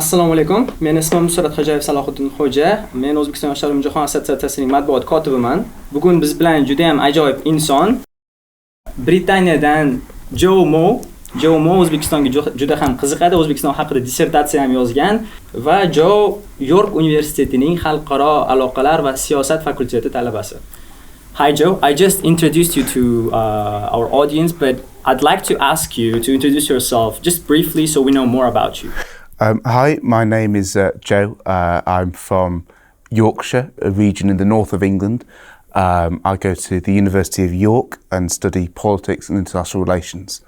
Assalomu alaykum. Men ismim Xo'ja. Men O'zbekiston Yoshlari Umumjahon Assotsiatsiyasining matbuot kotibiman. Bugun biz bilan juda ham ajoyib inson Britaniyadan Joe Mawer. Joe Mawer O'zbekistonga juda ham qiziqadi. O'zbekiston haqida dissertatsiya ham yozgan va Joe York Universitetining xalqaro aloqalar va siyosat fakulteti talabasi. Hi Joe, I just introduced you to our audience, but I'd like to ask you to introduce yourself just briefly so we know more about you. Hi, my name is Joe. I'm from Yorkshire, a region in the north of England. I go to the University of York and study politics and international relations.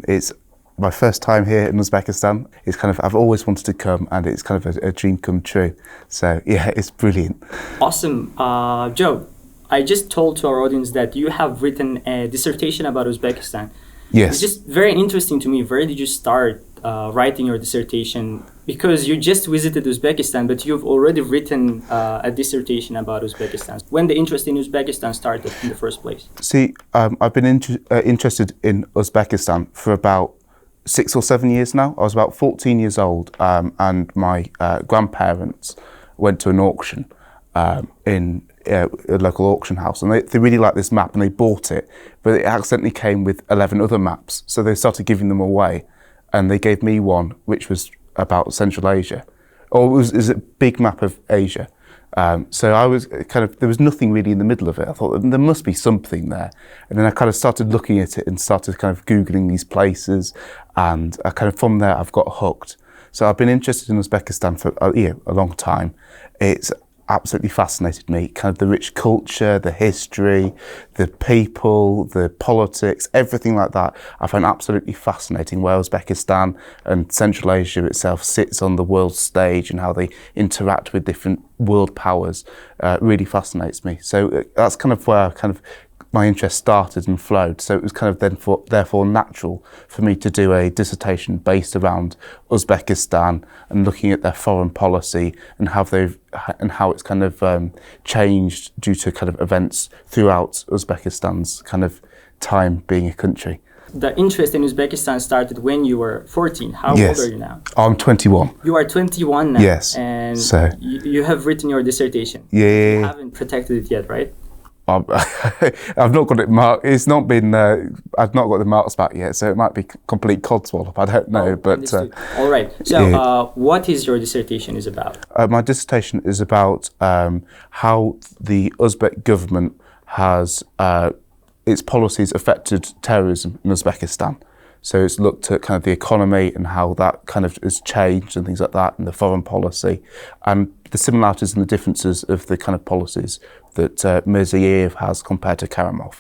It's my first time here in Uzbekistan. It's I've always wanted to come, and it's kind of a dream come true. So yeah, it's brilliant. Awesome. Joe, I just told to our audience that you have written a dissertation about Uzbekistan. Yes. It's just very interesting to me. Where did you start writing your dissertation? Because you just visited Uzbekistan, but you've already written a dissertation about Uzbekistan. When the interest in Uzbekistan started in the first place? See, I've been interested in Uzbekistan for about 6 or 7 years now. I was about 14 years old, and my grandparents went to an auction in a local auction house, and they really liked this map and they bought it, but it accidentally came with 11 other maps, so they started giving them away, and they gave me one which was about Central Asia, or it was a big map of Asia. So I was there was nothing really in the middle of it. I thought there must be something there, and then I started looking at it and started Googling these places, and from there I've got hooked. So I've been interested in Uzbekistan for a long time. It's absolutely fascinated me, the rich culture, the history, the people, the politics, everything like that. I find absolutely fascinating where Uzbekistan and Central Asia itself sits on the world stage and how they interact with different world powers. Really fascinates me. So that's where my interest started and flowed. So it was therefore natural for me to do a dissertation based around Uzbekistan and looking at their foreign policy and how it's changed due to events throughout Uzbekistan's time being a country. The interest in Uzbekistan started when you were 14. How Yes. old are you now? I'm 21. You are 21 now. Yes. And So you have written your dissertation. Yeah. You haven't protected it yet, right? I've not got it marked. It's not been. I've not got the marks back yet, so it might be complete codswallop. I don't know, but all right. So, what is your dissertation is about? My dissertation is about how the Uzbek government has its policies affected terrorism in Uzbekistan. So it's looked at the economy and how that has changed and things like that, and the foreign policy, and the similarities and the differences of the policies that Mirziyoyev has compared to Karimov.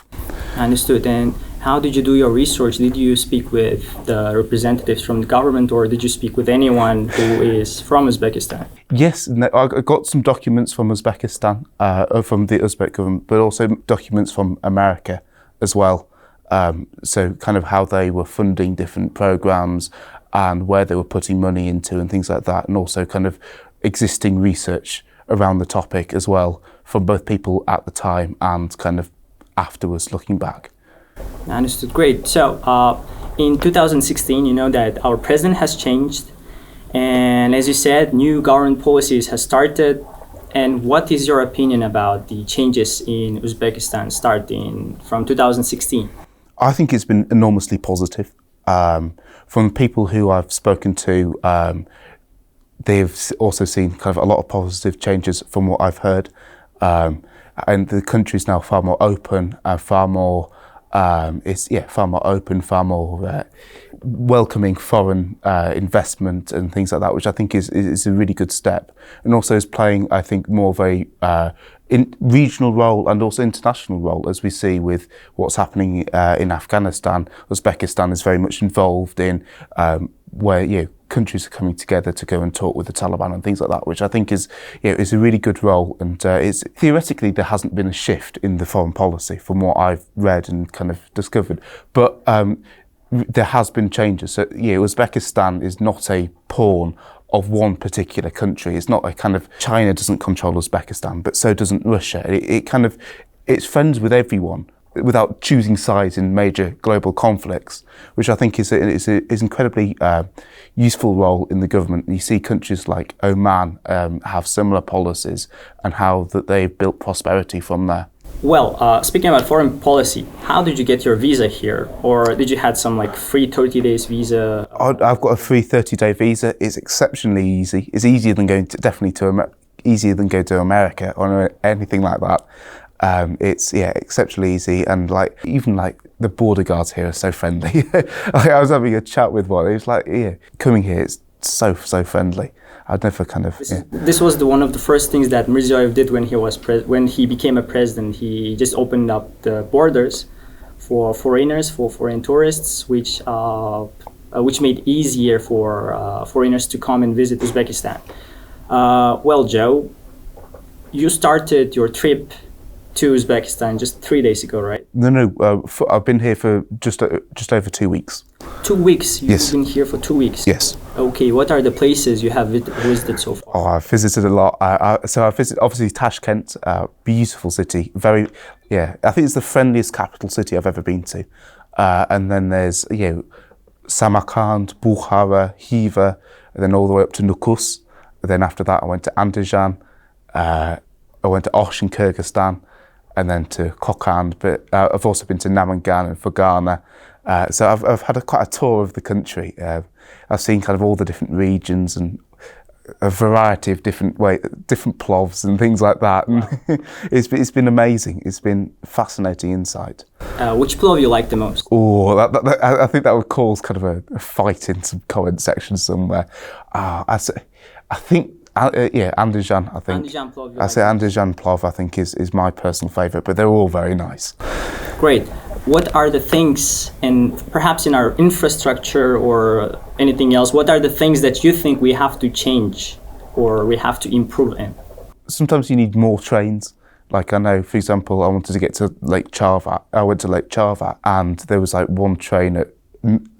Understood. And how did you do your research? Did you speak with the representatives from the government, or did you speak with anyone who is from Uzbekistan? Yes, I got some documents from Uzbekistan, from the Uzbek government, but also documents from America as well. So how they were funding different programs and where they were putting money into and things like that, and also existing research around the topic as well from both people at the time and afterwards looking back. Understood. Great. So in 2016, you know that our president has changed, and as you said, new government policies has started. And what is your opinion about the changes in Uzbekistan starting from 2016? I think it's been enormously positive. From people who I've spoken to, they've also seen a lot of positive changes from what I've heard. And the country is now far more open, far more open, far more welcoming foreign investment and things like that, which I think is a really good step, and also is playing, I think, more of a regional role and also international role, as we see with what's happening in Afghanistan. Uzbekistan is very much involved in where countries are coming together to go and talk with the Taliban and things like that, which I think is a really good role. And it's theoretically there hasn't been a shift in the foreign policy from what I've read and discovered, but there has been changes. So Uzbekistan is not a pawn of one particular country. It's not a China doesn't control Uzbekistan, but so doesn't Russia. It's friends with everyone without choosing sides in major global conflicts, which I think is incredibly useful role in the government. You see countries like Oman have similar policies and how that they've built prosperity from there. Well, speaking about foreign policy, how did you get your visa here? Or did you had some like free 30 days visa? I've got a free 30-day visa. It's exceptionally easy. It's easier than going to easier than go to America or anything like that. It's exceptionally easy, and even the border guards here are so friendly. I was having a chat with one. It was like, coming here, it's so friendly. I'd never This was one of the first things that Mirziyoyev did when he became a president. He just opened up the borders for foreigners, for foreign tourists, which made it easier for foreigners to come and visit Uzbekistan. Well, Joe, you started your trip to Uzbekistan just 3 days ago, right? No. I've been here for just over 2 weeks. 2 weeks? Yes. You've been here for 2 weeks? Yes. Okay, what are the places you have visited so far? Oh, I've visited a lot. So I visited, obviously, Tashkent, beautiful city. I think it's the friendliest capital city I've ever been to. And then there's, Samarkand, Bukhara, Khiva, and then all the way up to Nukus. And then after that, I went to Andijan. I went to Osh in Kyrgyzstan, and then to Kokand. But I've also been to Namangan and Fergana. So I've had quite a tour of the country. I've seen kind of all the different regions and a variety of different plovs and things like that. And it's been amazing. It's been fascinating insight. Which plov you like the most? Oh, I think that would cause kind of a fight in some comment section somewhere. I think Andijan. I think Andijan plov. I say Andijan plov. I think is my personal favourite, but they're all very nice. Great. What are the things, and perhaps in our infrastructure or anything else, what are the things that you think we have to change or we have to improve in? Sometimes you need more trains. Like I know, for example, I wanted to get to Lake Charvat. I went to Lake Charvat, and there was like one train at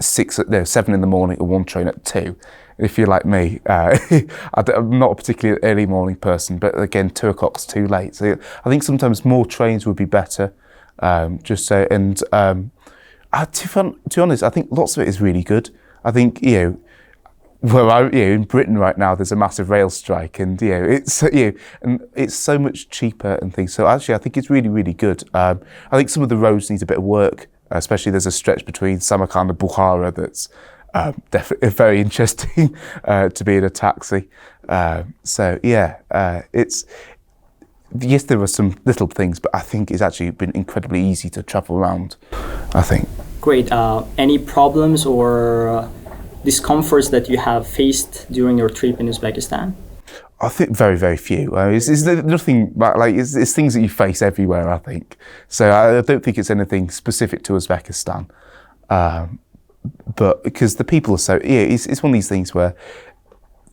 7 in the morning and one train at 2. If you're like me, I'm not a particularly early morning person, but again, 2 o'clock's too late. So I think sometimes more trains would be better. To be honest, I think lots of it is really good. I think in Britain right now there's a massive rail strike, and it's so much cheaper and things. So actually, I think it's really, really good. I think some of the roads need a bit of work, especially there's a stretch between Samarkand and Bukhara that's definitely very interesting to be in a taxi. Yes, there were some little things, but I think it's actually been incredibly easy to travel around, I think. Great. Any problems or discomforts that you have faced during your trip in Uzbekistan? I think very, very few. It's nothing it's things that you face everywhere, I think. So I don't think it's anything specific to Uzbekistan. But because the people are so, it's one of these things where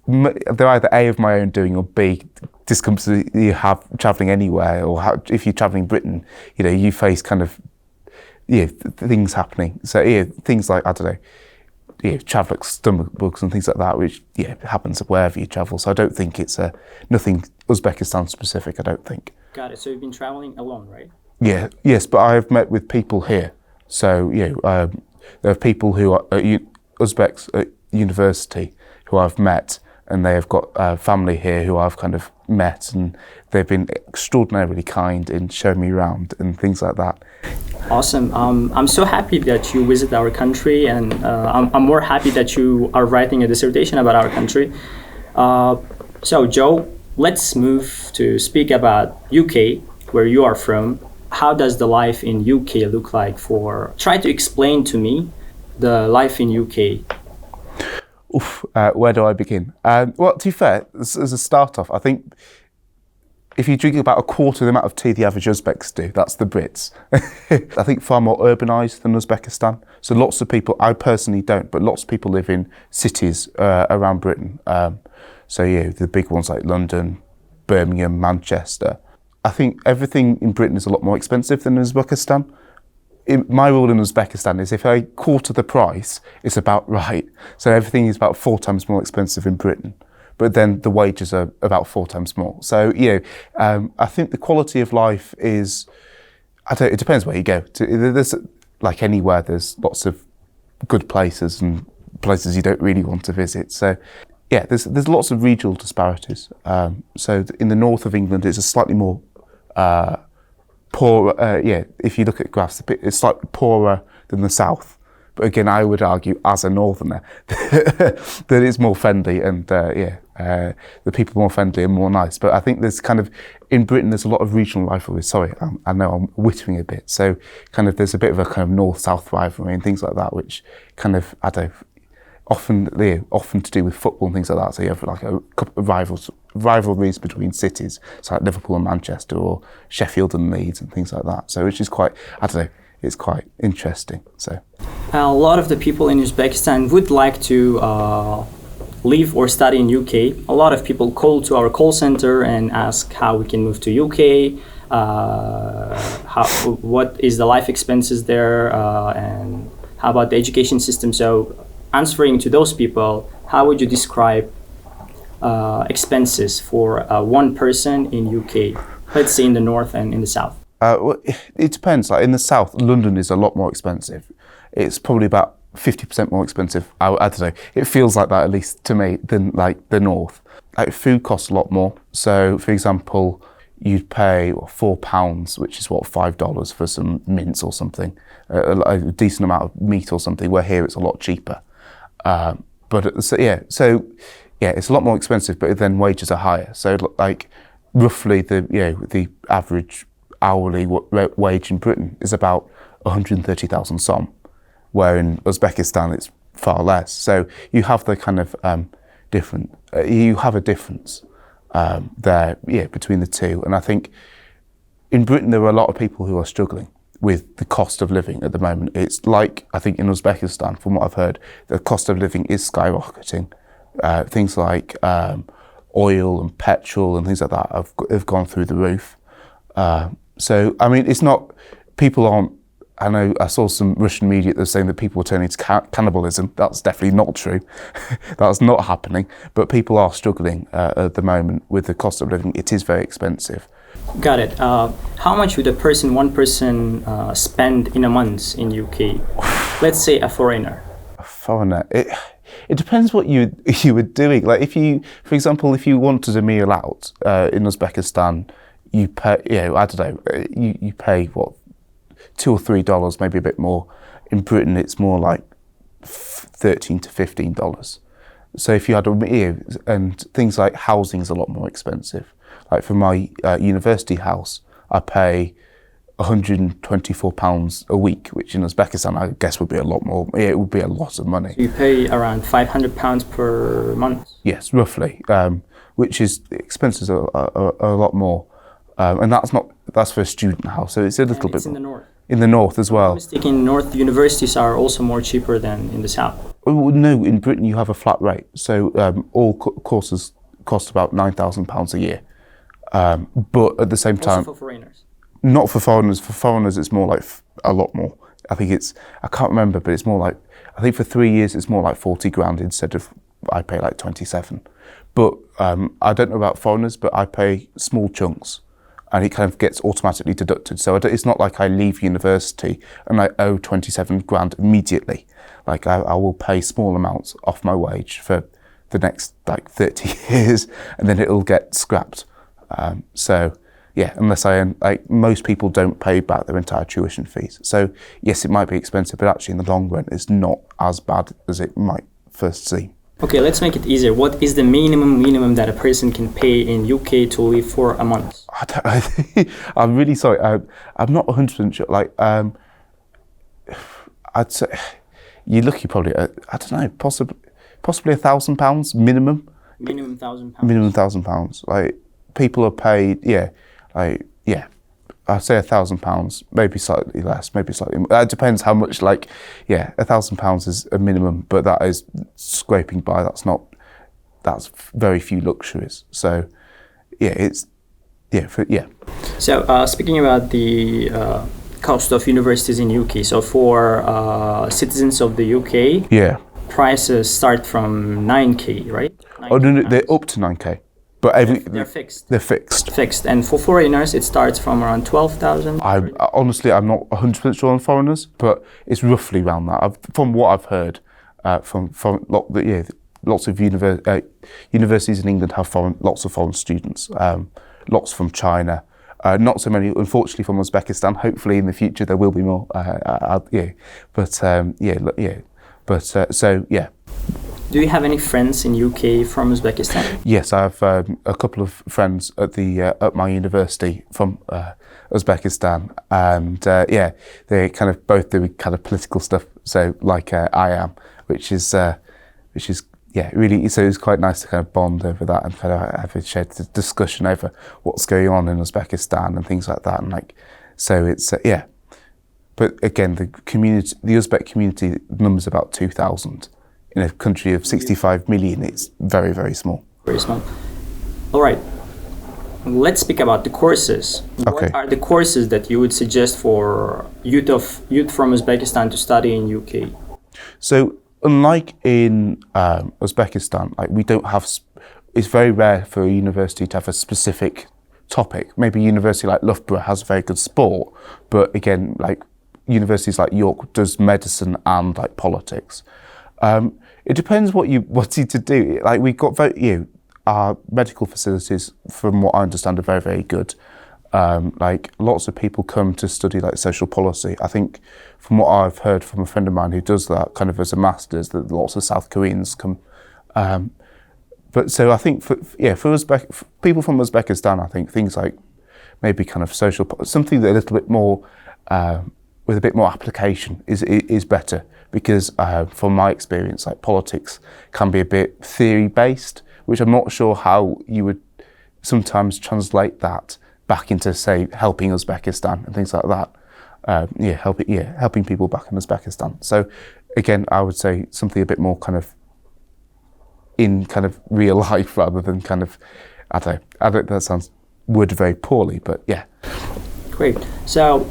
they're either A, of my own doing, or B, discomforts you have travelling anywhere, or if you're travelling Britain, you face kind of things happening. So things like, I don't know, travel stomach bugs and things like that, which happens wherever you travel. So I don't think it's nothing Uzbekistan specific. I don't think. Got it. So you've been travelling alone, right? Yes, but I've met with people here. So there are people who are Uzbeks at university who I've met, and they have got family here who I've kind of met, and they've been extraordinarily kind in showing me around and things like that. Awesome. I'm so happy that you visit our country, and I'm more happy that you are writing a dissertation about our country. So Joe, let's move to speak about UK, where you are from. How does the life in UK look like try to explain to me the life in UK. Where do I begin? Well, to be fair, as a start off, I think if you drink about a quarter of the amount of tea the average Uzbeks do, that's the Brits. I think far more urbanised than Uzbekistan. So lots of people, I personally don't, but lots of people live in cities around Britain. So the big ones like London, Birmingham, Manchester. I think everything in Britain is a lot more expensive than Uzbekistan. My rule in Uzbekistan is if I quarter the price, it's about right. So everything is about 4 times more expensive in Britain, but then the wages are about 4 times more. So I think the quality of life is, It depends where you go. There's like anywhere. There's lots of good places and places you don't really want to visit. So, yeah, there's lots of regional disparities. So in the north of England, it's a slightly more poor. If you look at graphs, it's slightly poorer than the south. But again, I would argue, as a northerner, that it's more friendly and the people are more friendly and more nice. But I think there's kind of, in Britain, there's a lot of regional rivalries. Sorry, I know I'm whittering a bit. So kind of there's a bit of a kind of north-south rivalry and things like that, which kind of, often to do with football and things like that. So you have like a couple of rivalries between cities. It's like Liverpool and Manchester, or Sheffield and Leeds and things like that. So which is quite, it's quite interesting. So a lot of the people in Uzbekistan would like to live or study in UK. A lot of people call to our call center and ask how we can move to UK, what is the life expenses there, and how about the education system. So answering to those people, how would you describe expenses for one person in UK, let's say in the north and in the south? Well, it depends. Like in the south, London is a lot more expensive. It's probably about 50% more expensive. I don't know. It feels like that, at least to me, than like the north. Like food costs a lot more. So, for example, you'd pay £4, which is $5 for some mince or something, a decent amount of meat or something. Where here it's a lot cheaper. It's a lot more expensive. But then wages are higher. So, like roughly the average hourly wage in Britain is about 130,000 som, where in Uzbekistan it's far less. So you have the kind of you have a difference there, between the two. And I think in Britain there are a lot of people who are struggling with the cost of living at the moment. It's like, I think in Uzbekistan, from what I've heard, the cost of living is skyrocketing. Things like oil and petrol and things like that have gone through the roof. So, I mean, it's not, people aren't, I know I saw some Russian media that was saying that people were turning to cannibalism. That's definitely not true. That's not happening. But people are struggling at the moment with the cost of living. It is very expensive. Got it. How much would one person spend in a month in UK? Let's say a foreigner. A foreigner? It depends what you were doing. Like for example, if you wanted a meal out in Uzbekistan, you pay, you pay what, $2 or $3, maybe a bit more. In Britain, it's more like $13 to $15. So if you had and things like housing is a lot more expensive. Like for my university house, I pay £124 a week, which in Uzbekistan, I guess would be a lot more. It would be a lot of money. So you pay around £500 per month? Yes, roughly, which is, the expenses are a lot more. And that's for a student house, so it's a little bit. It's in the north. In the north as well. If I'm mistaken, north universities are also more cheaper than in the south. No, in Britain you have a flat rate, so all courses cost about £9,000 a year. But at the same time, also for foreigners. Not for foreigners. For foreigners, it's more like a lot more. I can't remember, but it's more like, I think for 3 years it's more like 40 grand instead of, I pay like 27. But I don't know about foreigners, but I pay small chunks. And it kind of gets automatically deducted. So it's not like I leave university and I owe 27 grand immediately. Like I will pay small amounts off my wage for the next like 30 years, and then it'll get scrapped. Unless most people don't pay back their entire tuition fees. So yes, it might be expensive, but actually in the long run, it's not as bad as it might first seem. Okay, let's make it easier. What is the minimum that a person can pay in UK to live for a month? I'm really sorry. I'm not 100% sure. Like, I'd say you're lucky probably. I don't know. Possibly £1,000 minimum. Minimum £1,000. Minimum £1,000. Like people are paid. I'd say £1,000, maybe slightly less, maybe slightly more. It depends how much, £1,000 is a minimum, but that is scraping by. That's very few luxuries. So, So, speaking about the cost of universities in UK, so for citizens of the UK, prices start from 9k, right? Oh, no, they're up to 9k. But they're fixed. They're fixed. Fixed. And for foreigners, it starts from around 12,000. Honestly, I'm not 100% sure on foreigners, but it's roughly around that. From what I've heard, lots of universities in England have lots of foreign students. Lots from China. Not so many, unfortunately, from Uzbekistan. Hopefully, in the future, there will be more. Do you have any friends in UK from Uzbekistan? Yes, I have a couple of friends at my university from Uzbekistan, and they kind of both do kind of political stuff. So like I am, which is really. So it's quite nice to kind of bond over that and kind of have a shared discussion over what's going on in Uzbekistan and things like that. And so it's But again, the Uzbek community numbers about 2,000. In a country of 65 million, it's very, very small. Very small. All right. Let's speak about the courses. Okay. What are the courses that you would suggest for youth from Uzbekistan to study in UK? So, unlike in Uzbekistan, we don't have. It's very rare for a university to have a specific topic. Maybe a university like Loughborough has very good sport, but again, universities like York does medicine and politics. It depends what you wanted to do. We've got our medical facilities, from what I understand, are very, very good. Lots of people come to study social policy. I think from what I've heard from a friend of mine who does that kind of as a master's, that lots of South Koreans come. But so I think for people from Uzbekistan, I think things like maybe kind of something that a little bit more with a bit more application is better. Because from my experience, politics can be a bit theory-based, which I'm not sure how you would sometimes translate that back into, say, helping Uzbekistan and things like that. Helping people back in Uzbekistan. So, again, I would say something a bit more kind of in kind of real life rather than kind of, I don't know, that sounds worded very poorly, but yeah. Great. So,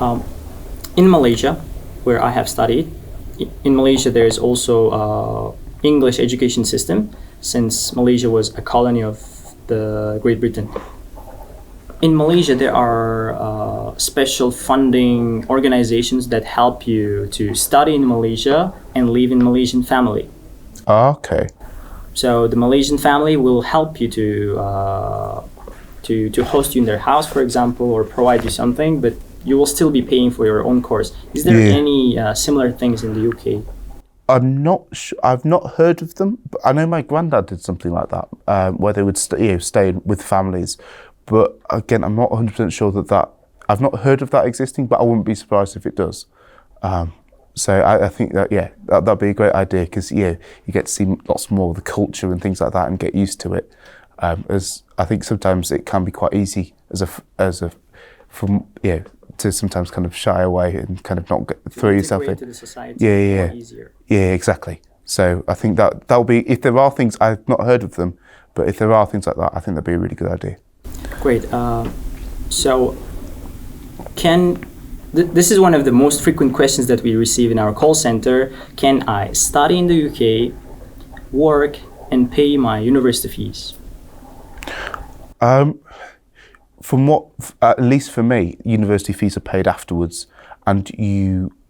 in Malaysia, where I have studied, in Malaysia, there is also English education system, since Malaysia was a colony of the Great Britain. In Malaysia, there are special funding organizations that help you to study in Malaysia and live in Malaysian family. Okay. So the Malaysian family will help you to host you in their house, for example, or provide you something, but you will still be paying for your own course. Is there any similar things in the UK? I'm not sure. I've not heard of them, but I know my granddad did something like that, where they would stay with families. But again, I'm not 100% sure that I've not heard of that existing, but I wouldn't be surprised if it does. So I think that'd be a great idea, because you get to see lots more of the culture and things like that and get used to it. As I think sometimes it can be quite easy to sometimes kind of shy away and kind of not throw yourself in. To the society, easier. Yeah, exactly. So I think that'll be, if there are things, I've not heard of them, but if there are things like that, I think that'd be a really good idea. Great. So this is one of the most frequent questions that we receive in our call center. Can I study in the UK, work, and pay my university fees? From what, at least for me, university fees are paid afterwards, and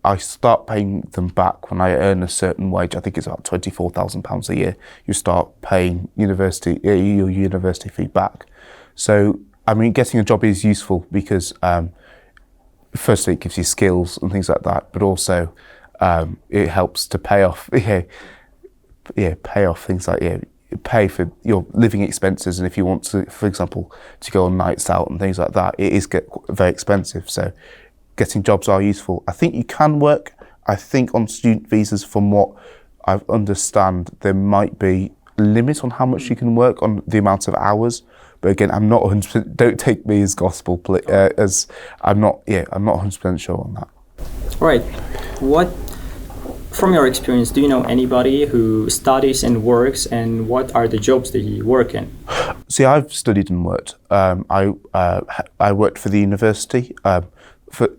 I start paying them back when I earn a certain wage. I think it's about £24,000 a year. You start paying your university fee back. So, I mean, getting a job is useful because, firstly, it gives you skills and things like that, but also it helps to pay off, pay off things like, pay for your living expenses, and if you want to, for example, to go on nights out and things like that, it is very expensive. So getting jobs are useful. I think you can work. I think on student visas, from what I understand, there might be a limit on how much you can work, on the amount of hours. But again, I'm not 100%. Don't take me as gospel, as I'm not 100% sure on that. Right. From your experience, do you know anybody who studies and works, and what are the jobs that you work in? See, I've studied and worked. I worked for the university.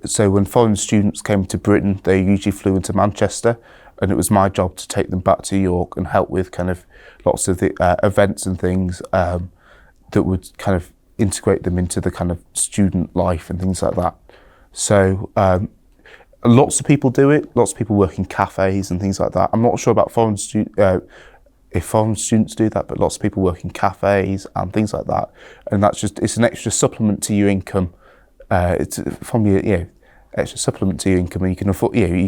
So when foreign students came to Britain, they usually flew into Manchester, and it was my job to take them back to York and help with kind of lots of the events and things. that would kind of integrate them into the kind of student life and things like that. So lots of people do it. Lots of people work in cafes and things like that. I'm not sure about if foreign students do that, but lots of people work in cafes and things like that. And it's an extra supplement to your income. It's from your extra supplement to your income, and you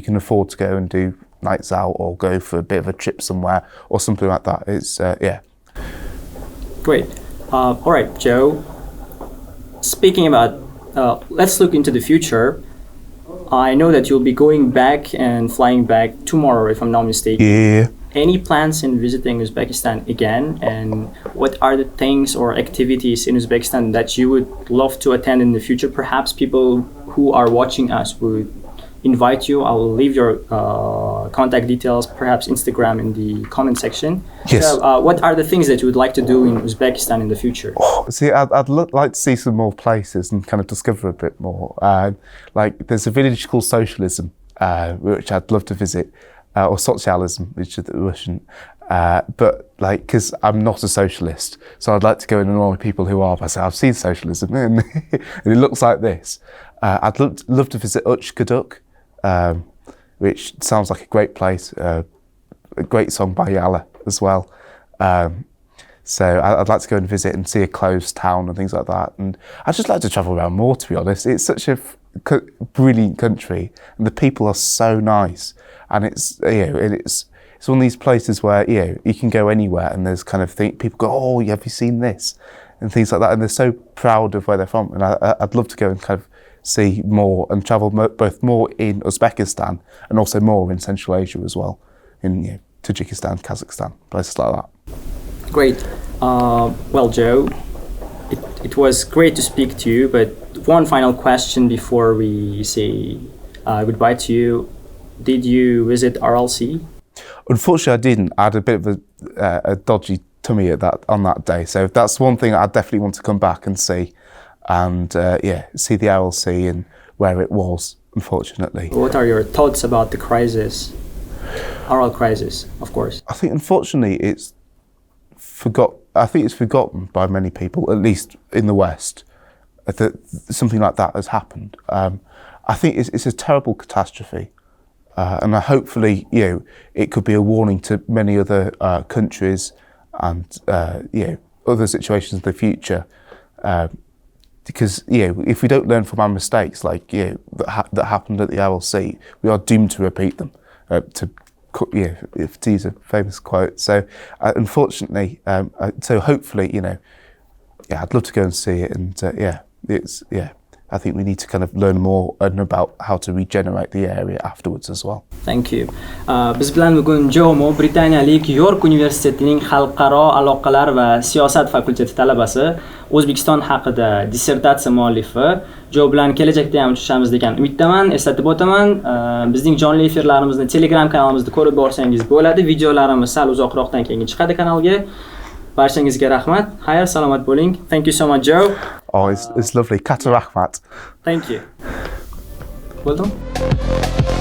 can afford to go and do nights out or go for a bit of a trip somewhere or something like that. It's Great. All right, Joe. Speaking about, let's look into the future. I know that you'll be going back and flying back tomorrow, if I'm not mistaken. Yeah. Any plans in visiting Uzbekistan again? And what are the things or activities in Uzbekistan that you would love to attend in the future? Perhaps people who are watching us would invite you. I will leave your contact details, perhaps Instagram, in the comment section. Yes. So, what are the things that you would like to do in Uzbekistan in the future? See, I'd like to see some more places and kind of discover a bit more. Like there's a village called Socialism, which I'd love to visit, or Socialism, which is the Russian. But like, because I'm not a socialist, so I'd like to go and annoy people who are. I say, I've seen socialism, and it looks like this. I'd love to visit Uchkaduk, which sounds like a great place. A great song by Yala as well. So I'd like to go and visit and see a closed town and things like that. And I'd just like to travel around more, to be honest. It's such a brilliant country, and the people are so nice. And it's one of these places where you can go anywhere, and there's kind of people go, oh, have you seen this, and things like that. And they're so proud of where they're from. And I'd love to go and kind of see more and travel both more in Uzbekistan and also more in Central Asia as well, in Tajikistan, Kazakhstan, places like that. Great. Well, Joe, it was great to speak to you, but one final question before we say goodbye to you. Did you visit RLC? Unfortunately, I didn't. I had a bit of a dodgy tummy on that day, so that's one thing I definitely want to come back and see, and see the RLC and where it was, unfortunately. What are your thoughts about the crisis? Oral crisis, of course. I think, unfortunately, it's forgotten by many people, at least in the West, that something like that has happened. I think it's a terrible catastrophe, and hopefully, it could be a warning to many other countries and other situations in the future. Because if we don't learn from our mistakes, like that happened at the RLC, we are doomed to repeat them. To use a famous quote. So, unfortunately, so hopefully, I'd love to go and see it, and I think we need to kind of learn more about how to regenerate the area afterwards as well. Thank you. Biz bilan bugun Joe Mawer, Britaniyalik York Universitetining xalqaro aloqalar va siyosat fakulteti talabasi, O'zbekiston haqida dissertatsiya muallifi Joe bilan kelajakda ham uchrashamiz degan umiddaman. Eslatib o'taman, bizning jonli efirlarimizni Telegram kanalimizda ko'rib borsangiz bo'ladi. Videolarimiz sal uzoqroqdan keyin chiqadi kanalga. Barchangizga rahmat. Xayr, salomat bo'ling. Thank you so much, Joe. Oh, it's lovely. Qator rahmat. Thank you. Bo'ldimi?